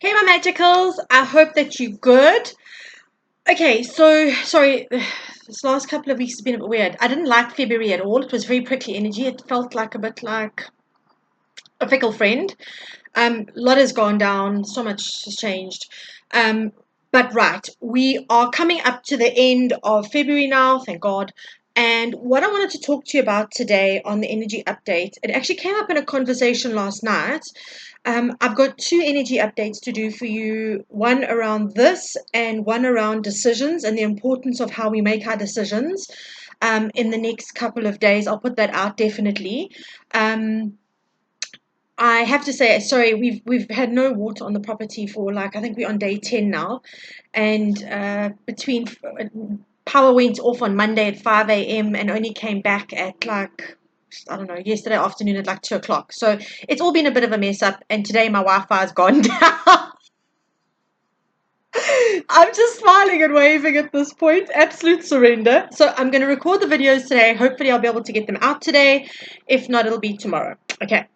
Hey, my magicals. I hope that you're good. Okay, so sorry, this last couple of weeks has been a bit weird. I didn't like February at all. It was very prickly energy. It felt like a bit like a fickle friend. A lot has gone down. So much has changed. Um, but right, we are coming up to the end of February now, thank God. And what I wanted to talk to you about today on the energy update, it actually came up in a conversation last night. I've got two energy updates to do for you, one around this and one around decisions and the importance of how we make our decisions in the next couple of days. I'll put that out definitely. Um, I have to say, sorry, we've had no water on the property for like I think we're on day 10 now, and between power went off on Monday at 5 a.m. and only came back at like I don't know yesterday afternoon at like 2 o'clock. So it's all been a bit of a mess up, and today my Wi-Fi's gone down. I'm just smiling and waving at this point. Absolute surrender. So I'm going to record the videos today. Hopefully, I'll be able to get them out today. If not, it'll be tomorrow. Okay.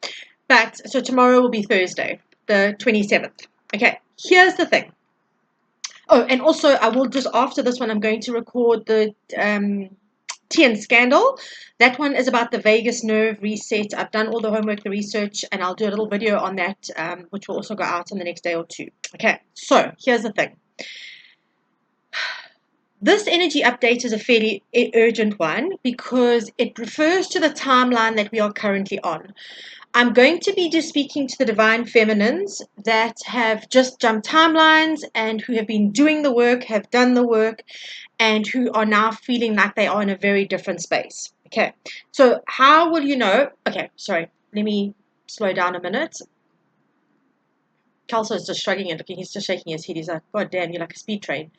But so tomorrow will be Thursday, the 27th. Okay. Here's the thing. Oh, and also, I will just after this one, I'm going to record the TN scandal. That one is about the vagus nerve reset. I've done all the homework, the research, and I'll do a little video on that, which will also go out in the next day or two. Okay. So here's the thing. This energy update is a fairly urgent one because it refers to the timeline that we are currently on. I'm going to be just speaking to the divine feminines that have just jumped timelines and who have been doing the work, have done the work, and who are now feeling like they are in a very different space. Okay, so how will you know? Okay, sorry, let me slow down a minute. Kelso is just shrugging and looking, he's just shaking his head. He's like, God damn, you're like a speed train.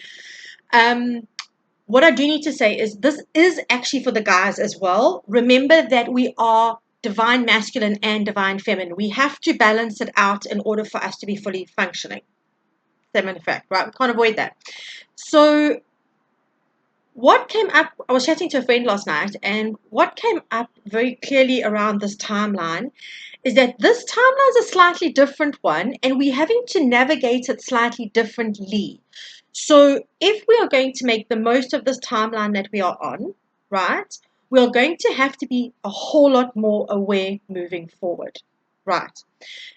What I do need to say is this is actually for the guys as well. Remember that we are divine masculine and divine feminine. We have to balance it out in order for us to be fully functioning. Same in fact, right? We can't avoid that. So what came up, I was chatting to a friend last night, and what came up very clearly around this timeline is that this timeline is a slightly different one, and we're having to navigate it slightly differently. So if we are going to make the most of this timeline that we are on, right, we are going to have to be a whole lot more aware moving forward. Right.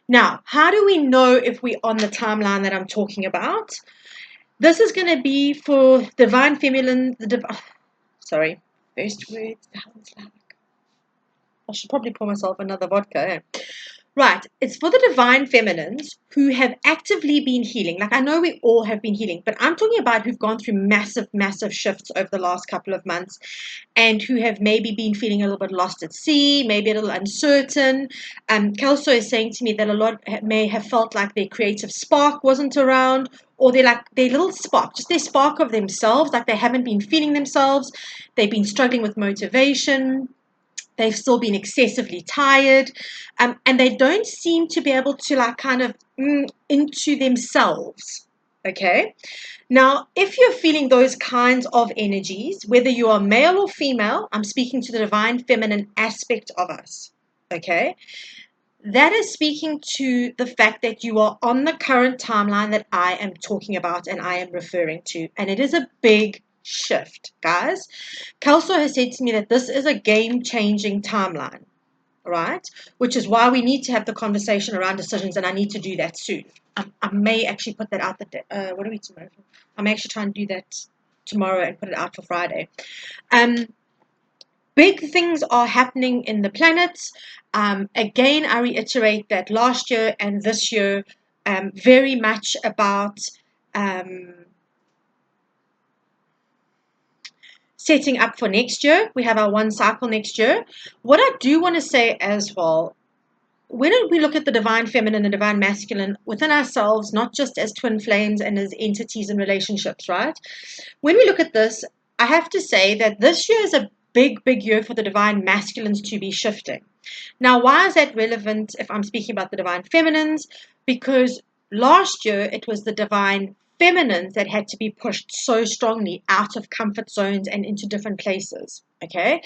Now, how do we know if we're on the timeline that I'm talking about? This is going to be for divine feminine, sorry, first words, sounds like, I should probably pour myself another vodka. Eh? Right, it's for the divine feminines who have actively been healing. Like I know we all have been healing, but I'm talking about who've gone through massive, massive shifts over the last couple of months and who have maybe been feeling a little bit lost at sea, maybe a little uncertain. Kelso is saying to me that a lot may have felt like their creative spark wasn't around, or they're like their little spark, just their spark of themselves, like they haven't been feeling themselves. They've been struggling with motivation. They've still been excessively tired, and they don't seem to be able to like kind of into themselves. Okay. Now, if you're feeling those kinds of energies, whether you are male or female, I'm speaking to the divine feminine aspect of us. Okay. That is speaking to the fact that you are on the current timeline that I am talking about and I am referring to. And it is a big shift, guys. Kelso has said to me that this is a game-changing timeline, right? Which is why we need to have the conversation around decisions, and I need to do that soon. I may actually put that out. What are we tomorrow? I may actually try and do that tomorrow and put it out for Friday. Big things are happening in the planets. Again, I reiterate that last year and this year, very much about setting up for next year. We have our one cycle next year. What I do want to say as well, when we look at the divine feminine and divine masculine within ourselves, not just as twin flames and as entities and relationships, right? When we look at this, I have to say that this year is a big, big year for the divine masculines to be shifting. Now, why is that relevant if I'm speaking about the divine feminines? Because last year it was the divine feminines that had to be pushed so strongly out of comfort zones and into different places. Okay.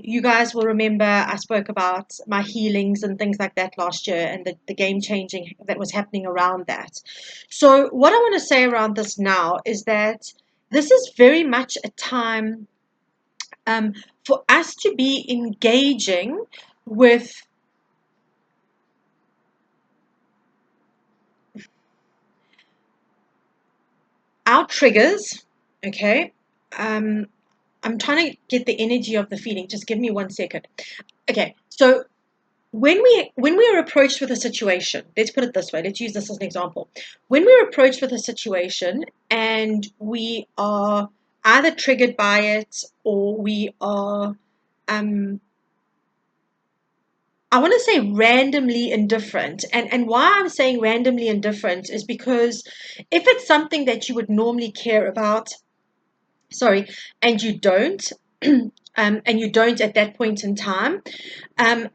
You guys will remember I spoke about my healings and things like that last year, and the game changing that was happening around that. So what I want to say around this now is that this is very much a time um, for us to be engaging with our triggers. Okay. Um, I'm trying to get the energy of the feeling. Just give me 1 second. Okay. So when we are approached with a situation, let's put it this way, let's use this as an example. When we're approached with a situation and we are either triggered by it, or we are I want to say randomly indifferent. And why I'm saying randomly indifferent is because if it's something that you would normally care about, sorry, and you don't, and you don't at that point in time,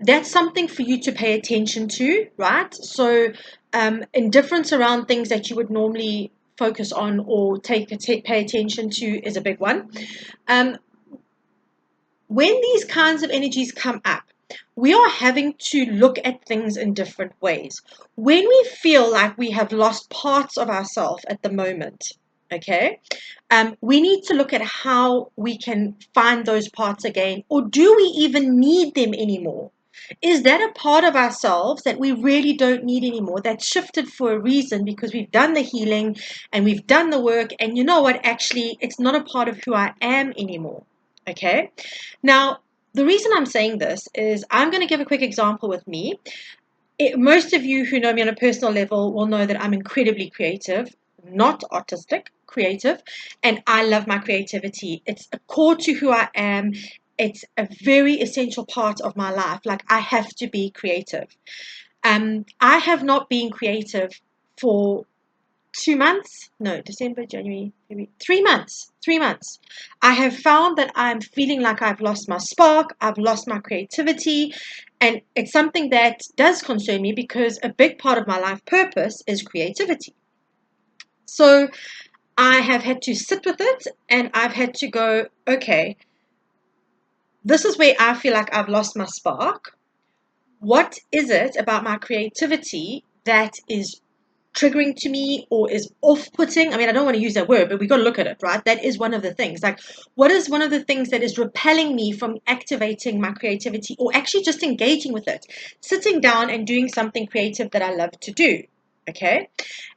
that's something for you to pay attention to, right? So, indifference around things that you would normally focus on or pay attention to is a big one. Um, when these kinds of energies come up, we are having to look at things in different ways. When we feel like we have lost parts of ourselves at the moment, okay, we need to look at how we can find those parts again, or do we even need them anymore? Is that a part of ourselves that we really don't need anymore? That's shifted for a reason because we've done the healing and we've done the work, and you know what? Actually, it's not a part of who I am anymore. Okay. Now, the reason I'm saying this is I'm going to give a quick example with me. Most of you who know me on a personal level will know that I'm incredibly creative, not artistic, creative, and I love my creativity. It's a core to who I am. It's a very essential part of my life. Like, I have to be creative. I have not been creative for 2 months. No, December, January, maybe 3 months. 3 months. I have found that I'm feeling like I've lost my spark, I've lost my creativity, and it's something that does concern me because a big part of my life purpose is creativity. So I have had to sit with it, and I've had to go, okay, this is where I feel like I've lost my spark. What is it about my creativity that is triggering to me or is off-putting? I mean, I don't want to use that word, but we got to look at it, right? That is one of the things. Like, what is one of the things that is repelling me from activating my creativity or actually just engaging with it, sitting down and doing something creative that I love to do? Okay.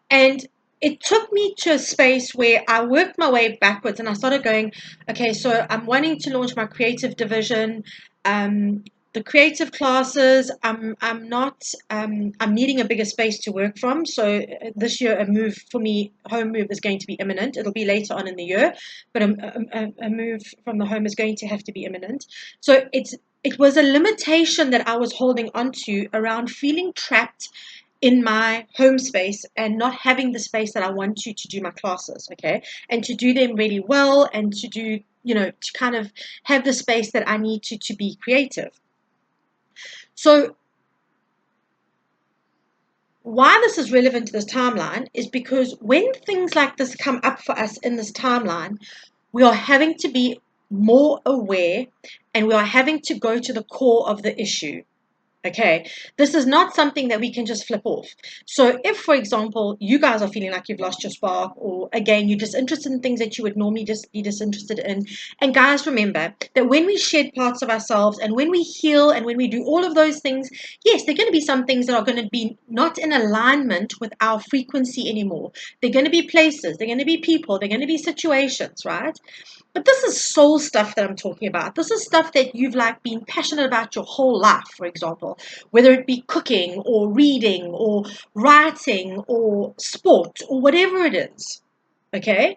And it took me to a space where I worked my way backwards and I started going, okay, so I'm wanting to launch my creative division. Um, the creative classes, I'm not, I'm needing a bigger space to work from. So this year, a move for me, home move is going to be imminent. It'll be later on in the year, but a move from the home is going to have to be imminent. So it was a limitation that I was holding on to around feeling trapped in my home space and not having the space that I want to do my classes, okay, and to do them really well, and to do, to kind of have the space that I need to be creative. So why this is relevant to this timeline is because when things like this come up for us in this timeline, we are having to be more aware, and we are having to go to the core of the issue. Okay, this is not something that we can just flip off. So if, for example, you guys are feeling like you've lost your spark, or again, you're disinterested in things that you would normally just be disinterested in. And guys, remember that when we shed parts of ourselves and when we heal and when we do all of those things, yes, there are going to be some things that are going to be not in alignment with our frequency anymore. They're going to be places, they're going to be people, they're going to be situations, right? But this is soul stuff that I'm talking about. This is stuff that you've like been passionate about your whole life, for example, whether it be cooking or reading or writing or sport or whatever it is. Okay?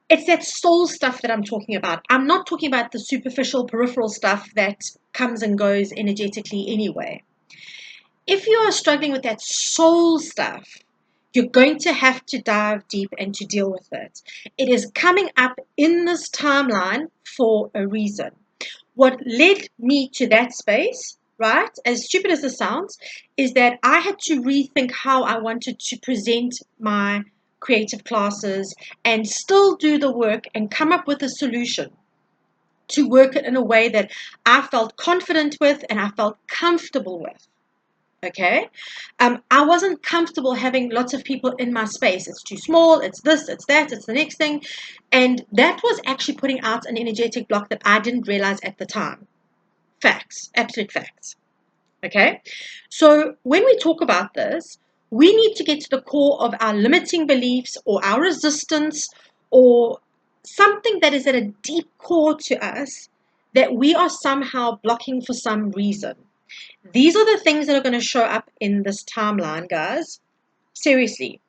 It's that soul stuff that I'm talking about. I'm not talking about the superficial, peripheral stuff that comes and goes energetically anyway. If you are struggling with that soul stuff, you're going to have to dive deep and to deal with it. It is coming up in this timeline for a reason. What led me to that space, right, as stupid as this sounds, is that I had to rethink how I wanted to present my creative classes and still do the work and come up with a solution. to work it in a way that I felt confident with and I felt comfortable with. Okay. I wasn't comfortable having lots of people in my space. It's too small. It's this, it's that, it's the next thing. And that was actually putting out an energetic block that I didn't realize at the time. Facts, absolute facts. Okay. So when we talk about this, we need to get to the core of our limiting beliefs or our resistance or something that is at a deep core to us that we are somehow blocking for some reason. These are the things that are going to show up in this timeline, guys. Seriously.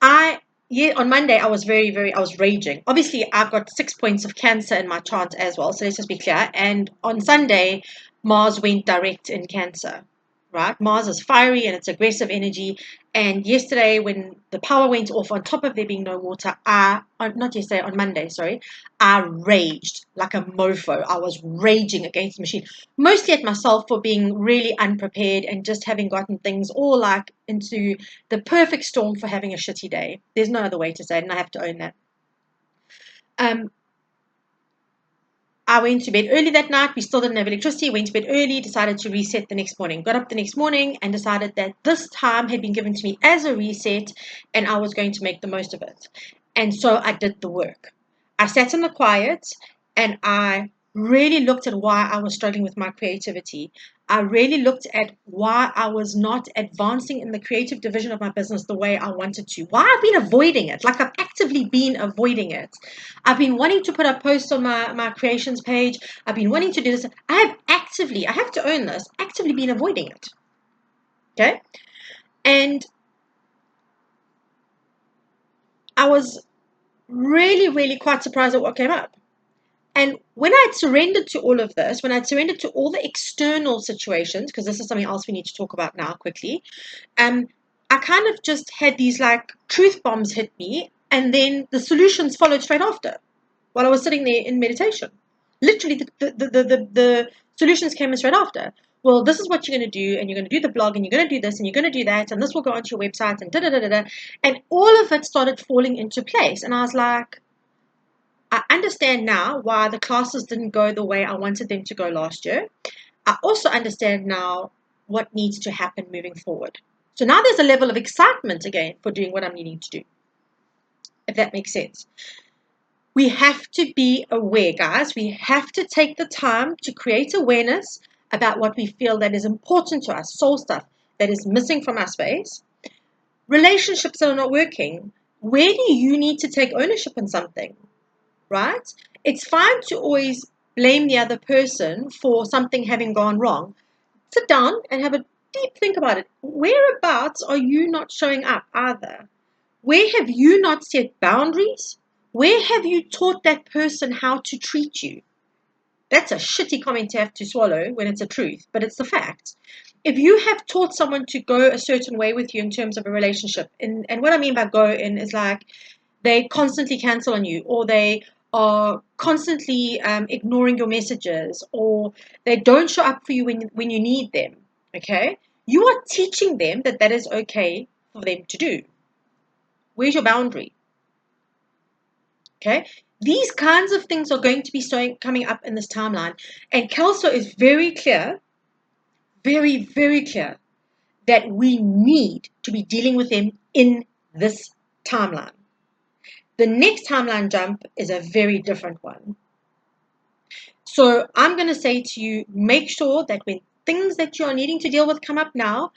On Monday, I was I was raging. Obviously, I've got 6 points of Cancer in my chart as well. So let's just be clear. And on Sunday, Mars went direct in Cancer, right? Mars is fiery and it's aggressive energy. And yesterday, when the power went off, on top of there being no water, on Monday, sorry, I raged like a mofo. I was raging against the machine, mostly at myself for being really unprepared and just having gotten things all like into the perfect storm for having a shitty day. There's no other way to say it, and I have to own that. I went to bed early that night. We still didn't have electricity. Went to bed early, decided to reset the next morning. Got up the next morning and decided that this time had been given to me as a reset and I was going to make the most of it. And so I did the work. I sat in the quiet and I really looked at why I was struggling with my creativity. I really looked at why I was not advancing in the creative division of my business the way I wanted to. Why I've been avoiding it. Like I've actively been avoiding it. I've been wanting to put up posts on my creations page. I've been wanting to do this. I have to own this, actively been avoiding it. Okay? And I was really, really quite surprised at what came up. And when I surrendered to all of this, when I surrendered to all the external situations, because this is something else we need to talk about now quickly, I kind of just had these like truth bombs hit me, and then the solutions followed straight after while I was sitting there in meditation. Literally, the solutions came in straight after. Well, this is what you're going to do, and you're going to do the blog, and you're going to do this, and you're going to do that, and this will go onto your website, and da da da da da. And all of it started falling into place. And I was like, I understand now why the classes didn't go the way I wanted them to go last year. I also understand now what needs to happen moving forward. So now there's a level of excitement again for doing what I'm needing to do, if that makes sense. We have to be aware, guys. We have to take the time to create awareness about what we feel that is important to us, soul stuff that is missing from our space, relationships that are not working. Where do you need to take ownership in something, right? It's fine to always blame the other person for something having gone wrong. Sit down and have a deep think about it. Whereabouts are you not showing up either? Where have you not set boundaries? Where have you taught that person how to treat you? That's a shitty comment to have to swallow when it's a truth, but it's the fact. If you have taught someone to go a certain way with you in terms of a relationship, and what I mean by go in is like they constantly cancel on you, or they are constantly ignoring your messages, or they don't show up for you when you need them, okay? You are teaching them that that is okay for them to do. Where's your boundary? Okay, these kinds of things are going to be coming up in this timeline, and Kelso is very clear, very, very clear that we need to be dealing with them in this timeline. The next timeline jump is a very different one. So I'm going to say to you, make sure that when things that you are needing to deal with come up now,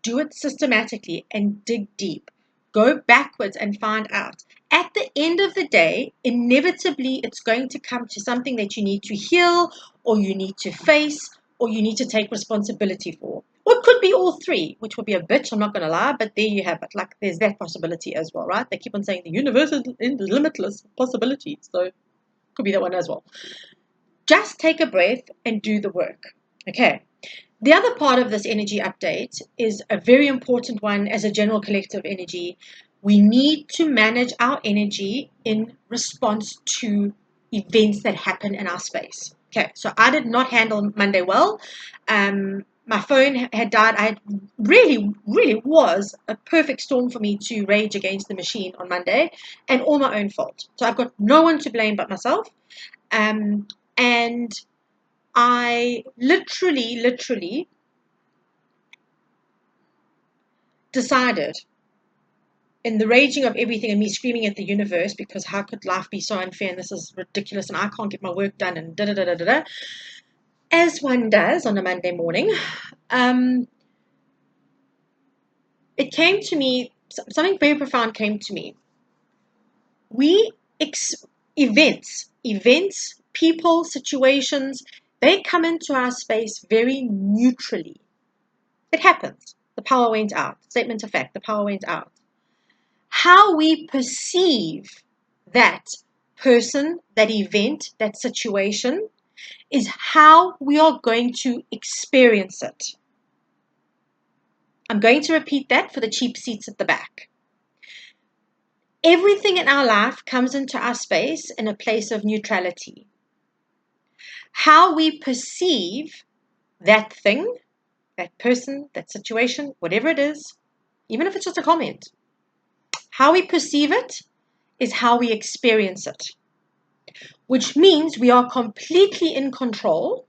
do it systematically and dig deep. Go backwards and find out. At the end of the day, inevitably, it's going to come to something that you need to heal, or you need to face, or you need to take responsibility for. Or it could be all three, which would be a bitch, I'm not going to lie, but there you have it. Like, there's that possibility as well, right? They keep on saying the universe is limitless possibilities, so it could be that one as well. Just take a breath and do the work, okay? The other part of this energy update is a very important one as a general collective energy. We need to manage our energy in response to events that happen in our space. Okay, so I did not handle Monday well. My phone had died. I had really, really was a perfect storm for me to rage against the machine on Monday, and all my own fault. So I've got no one to blame but myself. And I literally decided, in the raging of everything and me screaming at the universe, because how could life be so unfair and this is ridiculous and I can't get my work done and da da da da da da, as one does on a Monday morning, it came to me, something very profound came to me. Events, people, situations, they come into our space very neutrally. It happens. The power went out. Statement of fact, the power went out. How we perceive that person, that event, that situation is how we are going to experience it. I'm going to repeat that for the cheap seats at the back. Everything in our life comes into our space in a place of neutrality. How we perceive that thing, that person, that situation, whatever it is, even if it's just a comment, how we perceive it is how we experience it, which means we are completely in control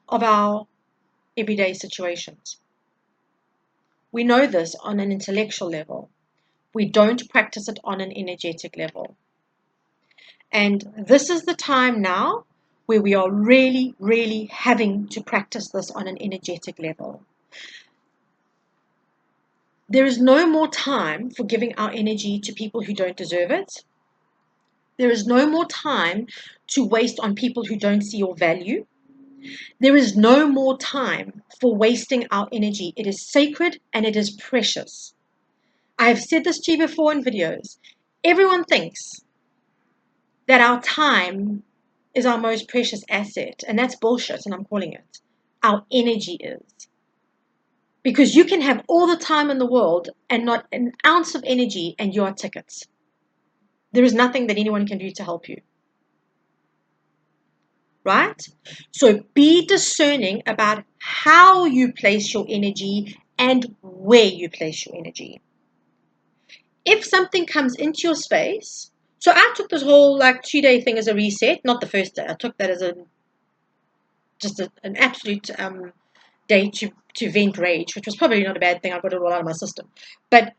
of our everyday situations. We know this on an intellectual level. We don't practice it on an energetic level. And this is the time now where we are really having to practice this on an energetic level. There is no more time for giving our energy to people who don't deserve it. There is no more time to waste on people who don't see your value. There is no more time for wasting our energy. It is sacred and it is precious. I have said this to you before in videos. Everyone thinks that our time is our most precious asset, and that's bullshit, and I'm calling it. Our energy is. Because you can have all the time in the world and not an ounce of energy, and you are tickets. There is nothing that anyone can do to help you. Right? So be discerning about how you place your energy and where you place your energy. If something comes into your space, so I took this whole 2-day thing as a reset, not the first day. I took that as an absolute day to vent rage, which was probably not a bad thing. I got it all out of my system. But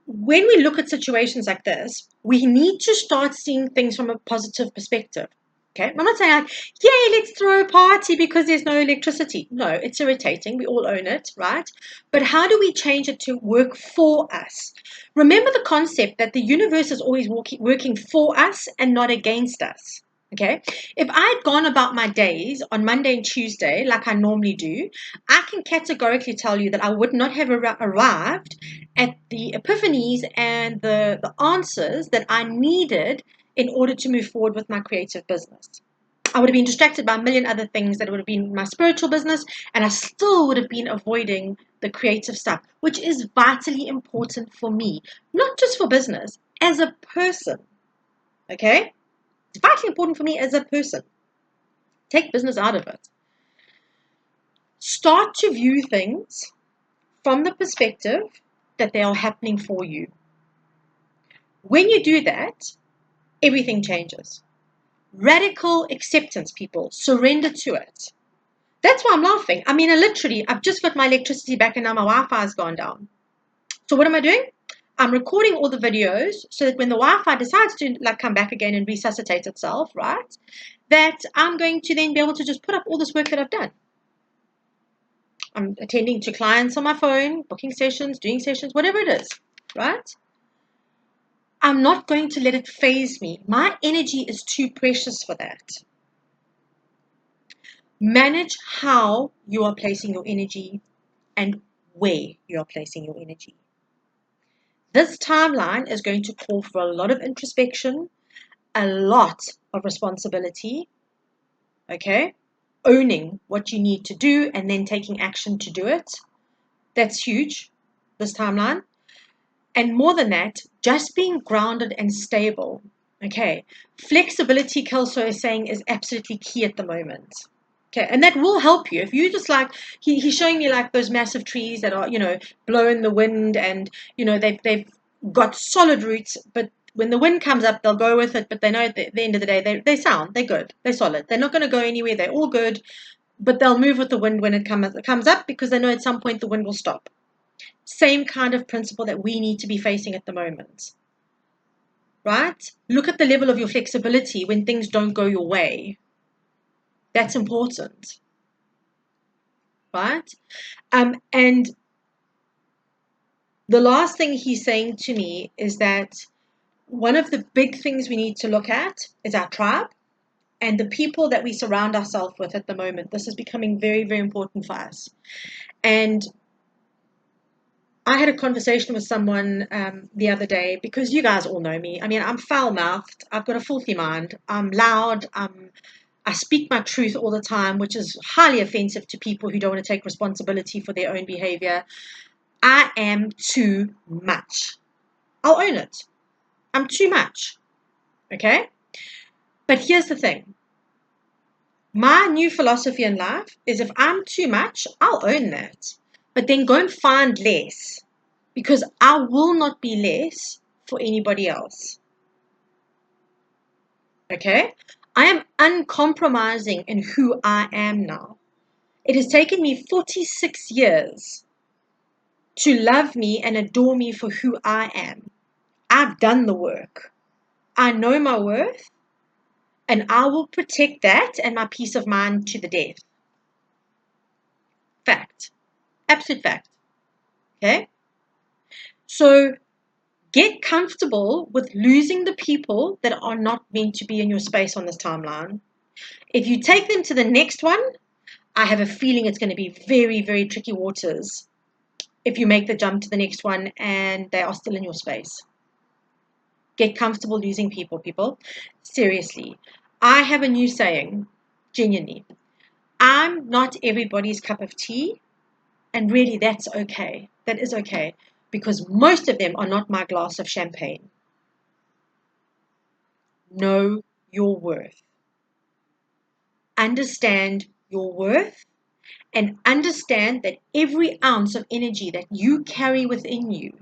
when we look at situations like this, we need to start seeing things from a positive perspective. Okay, I'm not saying yay, let's throw a party because there's no electricity. No, it's irritating. We all own it, right? But how do we change it to work for us? Remember the concept that the universe is always working for us and not against us. Okay, if I had gone about my days on Monday and Tuesday like I normally do, I can categorically tell you that I would not have arrived at the epiphanies and the answers that I needed in order to move forward with my creative business. I would have been distracted by a million other things that would have been my spiritual business, and I still would have been avoiding the creative stuff, which is vitally important for me, not just for business, as a person. Okay? It's vitally important for me as a person. Take business out of it. Start to view things from the perspective that they are happening for you. When you do that, everything changes. Radical acceptance, people. Surrender to it. That's why I'm laughing. I mean, I've just got my electricity back and now my Wi-Fi has gone down. So what am I doing? I'm recording all the videos so that when the Wi-Fi decides to come back again and resuscitate itself, right, that I'm going to then be able to just put up all this work that I've done. I'm attending to clients on my phone, booking sessions, doing sessions, whatever it is, right? I'm not going to let it faze me. My energy is too precious for that. Manage how you are placing your energy and where you are placing your energy. This timeline is going to call for a lot of introspection, a lot of responsibility, okay? Owning what you need to do and then taking action to do it. That's huge, this timeline. And more than that, just being grounded and stable. Okay, flexibility, Kelso is saying, is absolutely key at the moment. Okay, and that will help you. If you just he's showing me those massive trees that are, blow in the wind and, they've got solid roots, but when the wind comes up, they'll go with it, but they know at the end of the day, they're sound, they're good, they're solid. They're not going to go anywhere, they're all good, but they'll move with the wind when it comes up because they know at some point the wind will stop. Same kind of principle that we need to be facing at the moment, right? Look at the level of your flexibility when things don't go your way. That's important, right? And the last thing he's saying to me is that one of the big things we need to look at is our tribe and the people that we surround ourselves with at the moment. This is becoming very, very important for us. And I had a conversation with someone the other day, because you guys all know me. I mean, I'm foul-mouthed. I've got a filthy mind. I'm loud. I speak my truth all the time, which is highly offensive to people who don't want to take responsibility for their own behavior. I am too much. I'll own it. I'm too much. Okay? But here's the thing. My new philosophy in life is if I'm too much, I'll own that. But then go and find less, because I will not be less for anybody else. Okay? I am uncompromising in who I am now. It has taken me 46 years to love me and adore me for who I am. I've done the work. I know my worth, and I will protect that and my peace of mind to the death. Fact. Absolute fact. Okay? So get comfortable with losing the people that are not meant to be in your space on this timeline. If you take them to the next one, I have a feeling it's going to be very, very tricky waters if you make the jump to the next one and they are still in your space. Get comfortable losing people. Seriously. I have a new saying, genuinely. I'm not everybody's cup of tea, and really that's okay. That is okay, because most of them are not my glass of champagne. Know your worth. Understand your worth, and understand that every ounce of energy that you carry within you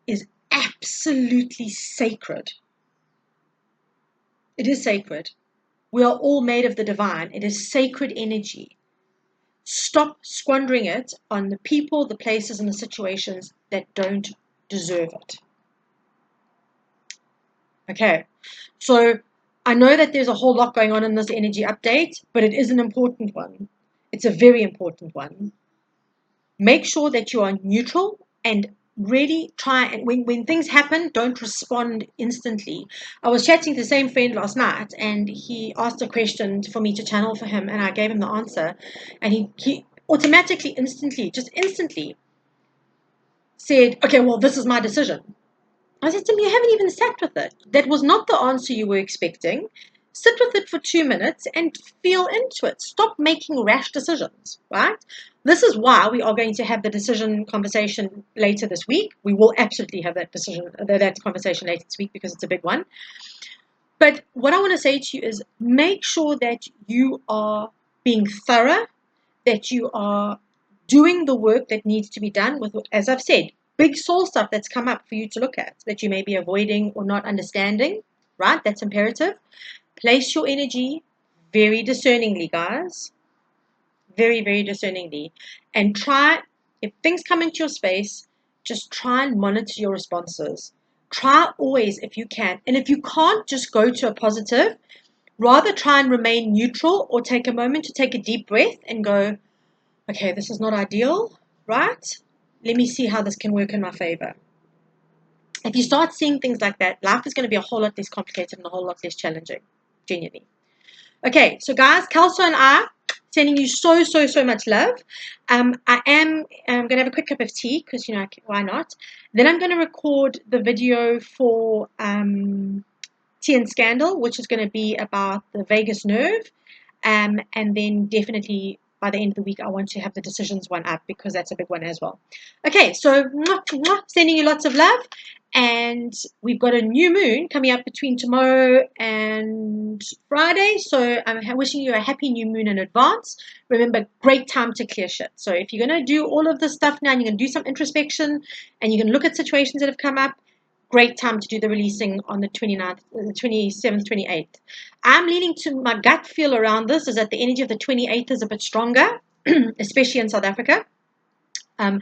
is absolutely sacred. It is sacred. We are all made of the divine. It is sacred energy. Stop squandering it on the people, the places, and the situations that don't deserve it. Okay, so I know that there's a whole lot going on in this energy update, but it is an important one. It's a very important one. Make sure that you are neutral and really try, and when things happen, don't respond instantly. I was chatting to the same friend last night, and he asked a question for me to channel for him, and I gave him the answer, and he automatically, instantly said, okay, well, this is my decision. I said to him, you haven't even sat with it. That was not the answer you were expecting. Sit with it for 2 minutes and feel into it. Stop making rash decisions, right? This is why we are going to have the decision conversation later this week. We will absolutely have that conversation later this week because it's a big one. But what I want to say to you is make sure that you are being thorough, that you are doing the work that needs to be done with, as I've said, big soul stuff that's come up for you to look at that you may be avoiding or not understanding, right? That's imperative. Place your energy very discerningly, guys. Very, very discerningly. And try, if things come into your space, just try and monitor your responses. Try always if you can. And if you can't, just go to a positive. Rather try and remain neutral, or take a moment to take a deep breath and go, okay, this is not ideal, right? Let me see how this can work in my favor. If you start seeing things like that, life is going to be a whole lot less complicated and a whole lot less challenging, genuinely. Okay, so guys, Kelso and I sending you so, so, so much love. I'm going to have a quick cup of tea because, why not? Then I'm going to record the video for Tea and Scandal, which is going to be about the vagus nerve. And then definitely by the end of the week, I want to have the decisions one up because that's a big one as well. Okay, so sending you lots of love. And we've got a new moon coming up between tomorrow and Friday. So I'm wishing you a happy new moon in advance. Remember, great time to clear shit. So if you're going to do all of this stuff now and you're going to do some introspection and you're going to look at situations that have come up, great time to do the releasing on the 29th, the 27th, 28th. I'm leaning to my gut feel around this is that the energy of the 28th is a bit stronger, especially in South Africa. I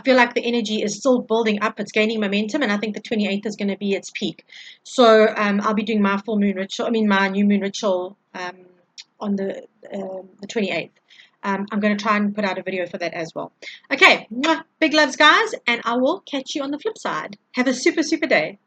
feel like the energy is still building up. It's gaining momentum, and I think the 28th is going to be its peak. So I'll be doing my full moon ritual. I mean, my new moon ritual on the 28th. I'm going to try and put out a video for that as well. Okay, big loves, guys, and I will catch you on the flip side. Have a super, super day.